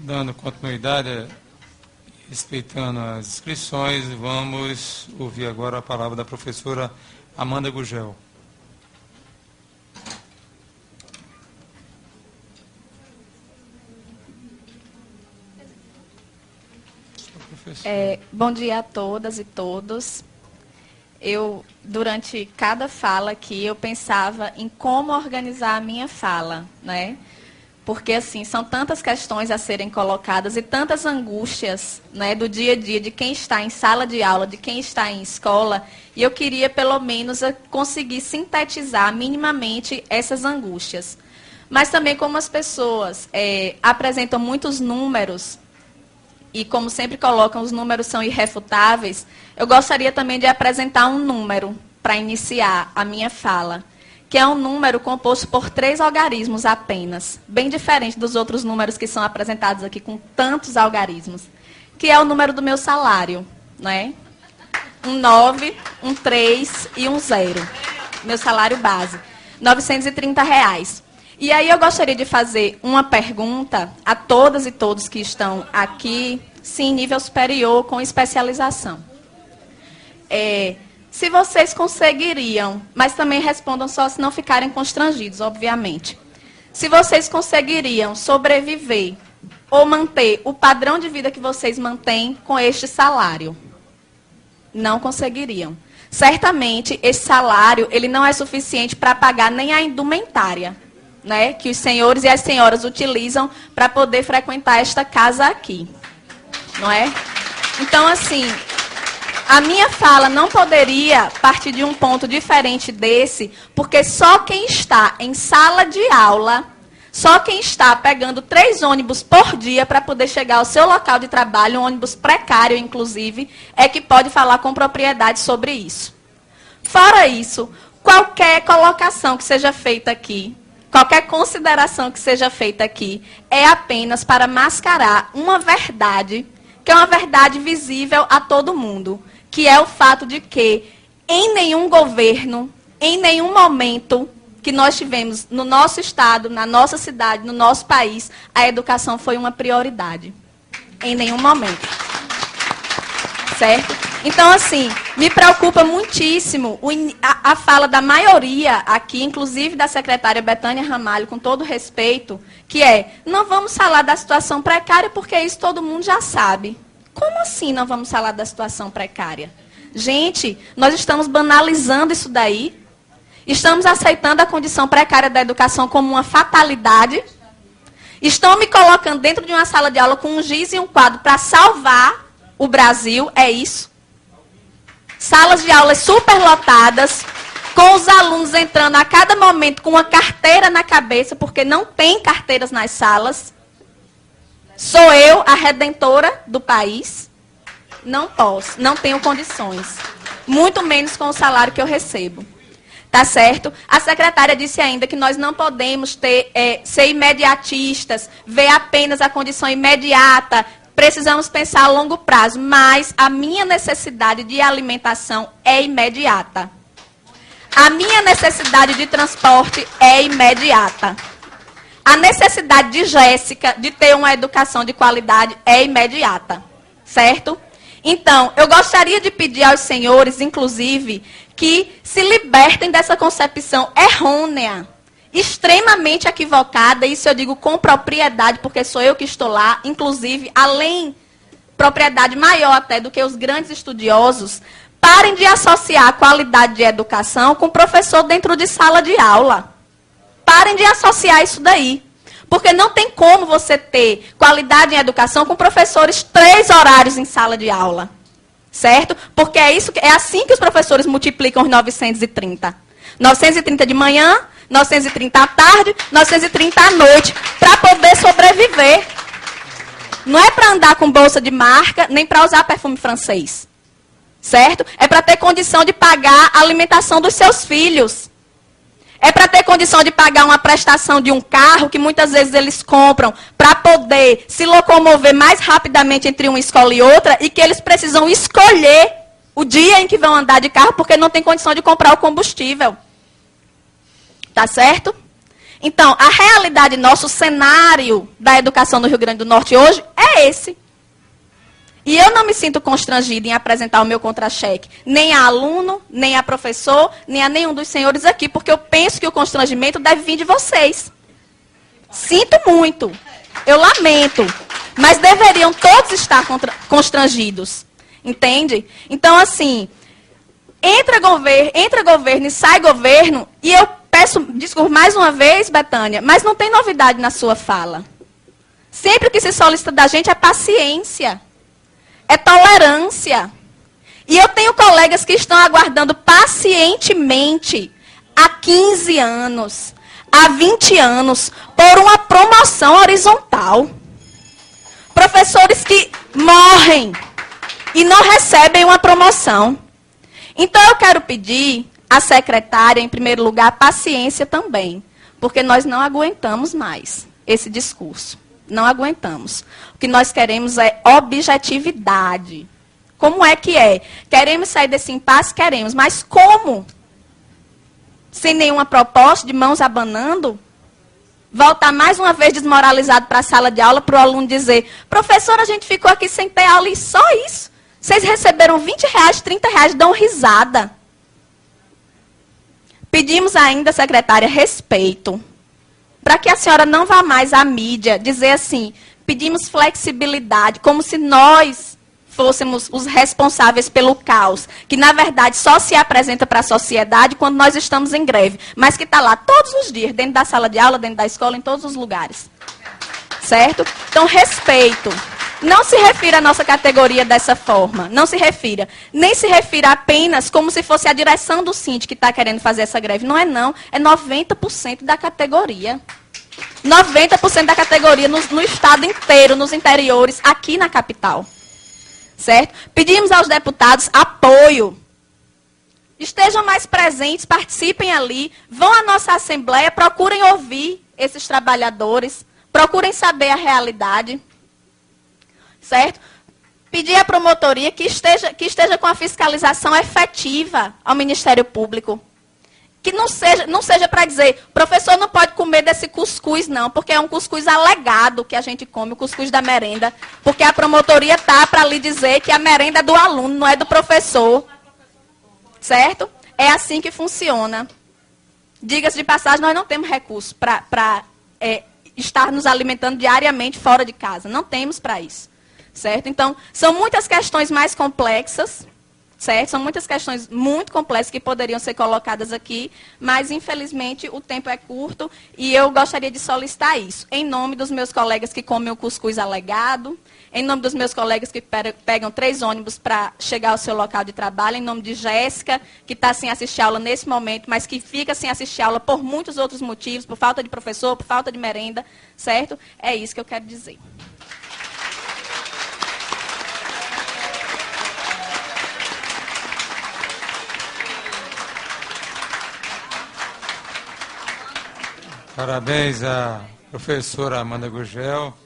Dando continuidade, respeitando as inscrições, vamos ouvir agora a palavra da professora Amanda Gugel. Bom dia a todas e todos. Durante cada fala aqui, eu pensava em como organizar a minha fala, né? Porque, assim, são tantas questões a serem colocadas e tantas angústias, né, do dia a dia, de quem está em sala de aula, de quem está em escola, e eu queria, pelo menos, conseguir sintetizar minimamente essas angústias. Mas também, como as pessoas apresentam muitos números, e como sempre colocam, os números são irrefutáveis, eu gostaria também de apresentar um número para iniciar a minha fala, que é um número composto por 3 algarismos apenas, bem diferente dos outros números que são apresentados aqui com tantos algarismos, que é o número do meu salário, né? Um 9, um 3 e um 0. Meu salário base, R$930. E aí eu gostaria de fazer uma pergunta a todas e todos que estão aqui, sim, em nível superior, com especialização. Se vocês conseguiriam, mas também respondam só se não ficarem constrangidos, obviamente. Se vocês conseguiriam sobreviver ou manter o padrão de vida que vocês mantêm com este salário? Não conseguiriam. Certamente, esse salário ele não é suficiente para pagar nem a indumentária, né, que os senhores e as senhoras utilizam para poder frequentar esta casa aqui. Não é? Então, assim, a minha fala não poderia partir de um ponto diferente desse, porque só quem está em sala de aula, só quem está pegando 3 ônibus por dia para poder chegar ao seu local de trabalho, um ônibus precário, inclusive, é que pode falar com propriedade sobre isso. Fora isso, qualquer colocação que seja feita aqui, qualquer consideração que seja feita aqui, é apenas para mascarar uma verdade, que é uma verdade visível a todo mundo, que é o fato de que, em nenhum governo, em nenhum momento que nós tivemos no nosso estado, na nossa cidade, no nosso país, a educação foi uma prioridade. Em nenhum momento. Certo? Então, assim, me preocupa muitíssimo a fala da maioria aqui, inclusive da secretária Betânia Ramalho, com todo respeito, que é, não vamos falar da situação precária porque isso todo mundo já sabe. Como assim não vamos falar da situação precária? Gente, nós estamos banalizando isso daí. Estamos aceitando a condição precária da educação como uma fatalidade. Estão me colocando dentro de uma sala de aula com um giz e um quadro para salvar o Brasil. É isso. Salas de aulas superlotadas, com os alunos entrando a cada momento com uma carteira na cabeça, porque não tem carteiras nas salas. Sou eu a redentora do país? Não posso, não tenho condições. Muito menos com o salário que eu recebo. Tá certo? A secretária disse ainda que nós não podemos ser imediatistas, ver apenas a condição imediata. Precisamos pensar a longo prazo, mas a minha necessidade de alimentação é imediata. A minha necessidade de transporte é imediata. A necessidade de Jéssica de ter uma educação de qualidade é imediata. Certo? Então, eu gostaria de pedir aos senhores, inclusive, que se libertem dessa concepção errônea, extremamente equivocada, isso eu digo com propriedade, porque sou eu que estou lá, inclusive, além, propriedade maior até do que os grandes estudiosos, parem de associar a qualidade de educação com professor dentro de sala de aula. Parem de associar isso daí. Porque não tem como você ter qualidade em educação com professores 3 horários em sala de aula. Certo? Porque é assim que os professores multiplicam os 930. 930 de manhã, 930 à tarde, 930 à noite, para poder sobreviver. Não é para andar com bolsa de marca, nem para usar perfume francês. Certo? É para ter condição de pagar a alimentação dos seus filhos. É para ter condição de pagar uma prestação de um carro, que muitas vezes eles compram, para poder se locomover mais rapidamente entre uma escola e outra, e que eles precisam escolher o dia em que vão andar de carro, porque não tem condição de comprar o combustível. Tá certo? Então, a realidade, nosso cenário da educação no Rio Grande do Norte hoje é esse. E eu não me sinto constrangida em apresentar o meu contra-cheque, nem a aluno, nem a professor, nem a nenhum dos senhores aqui, porque eu penso que o constrangimento deve vir de vocês. Sinto muito, eu lamento, mas deveriam todos estar constrangidos, entende? Então, assim, entra governo e sai governo, e eu peço desculpa mais uma vez, Betânia, mas não tem novidade na sua fala. Sempre que se solicita da gente é paciência. É tolerância. E eu tenho colegas que estão aguardando pacientemente há 15 anos, há 20 anos, por uma promoção horizontal. Professores que morrem e não recebem uma promoção. Então eu quero pedir à secretária, em primeiro lugar, paciência também, porque nós não aguentamos mais esse discurso. Não aguentamos. O que nós queremos é objetividade. Como é que é? Queremos sair desse impasse? Queremos. Mas como? Sem nenhuma proposta, de mãos abanando? Voltar mais uma vez desmoralizado para a sala de aula, para o aluno dizer, professor, a gente ficou aqui sem ter aula e só isso. Vocês receberam R$20, R$30, dão risada. Pedimos ainda, secretária, respeito. Para que a senhora não vá mais à mídia dizer assim, pedimos flexibilidade, como se nós fôssemos os responsáveis pelo caos, que na verdade só se apresenta para a sociedade quando nós estamos em greve, mas que está lá todos os dias, dentro da sala de aula, dentro da escola, em todos os lugares. Certo? Então, respeito. Não se refira à nossa categoria dessa forma, não se refira. Nem se refira apenas como se fosse a direção do Síndico que está querendo fazer essa greve. Não, é 90% da categoria. 90% da categoria no estado inteiro, nos interiores, aqui na capital. Certo? Pedimos aos deputados apoio. Estejam mais presentes, participem ali, vão à nossa assembleia, procurem ouvir esses trabalhadores, procurem saber a realidade. Certo? Pedir à promotoria que esteja com a fiscalização efetiva ao Ministério Público. Que não seja para dizer, professor não pode comer desse cuscuz, não, porque é um cuscuz alegado que a gente come, o cuscuz da merenda. Porque a promotoria está para lhe dizer que a merenda é do aluno, não é do professor. Certo? É assim que funciona. Diga-se de passagem, nós não temos recursos para estar nos alimentando diariamente fora de casa. Não temos para isso. Certo? Então, são muitas questões mais complexas, certo? São muitas questões muito complexas que poderiam ser colocadas aqui, mas, infelizmente, o tempo é curto e eu gostaria de solicitar isso. Em nome dos meus colegas que comem o cuscuz alegado, em nome dos meus colegas que pegam 3 ônibus para chegar ao seu local de trabalho, em nome de Jéssica, que está sem assistir aula nesse momento, mas que fica sem assistir aula por muitos outros motivos, por falta de professor, por falta de merenda, certo? É isso que eu quero dizer. Parabéns à professora Amanda Gurgel.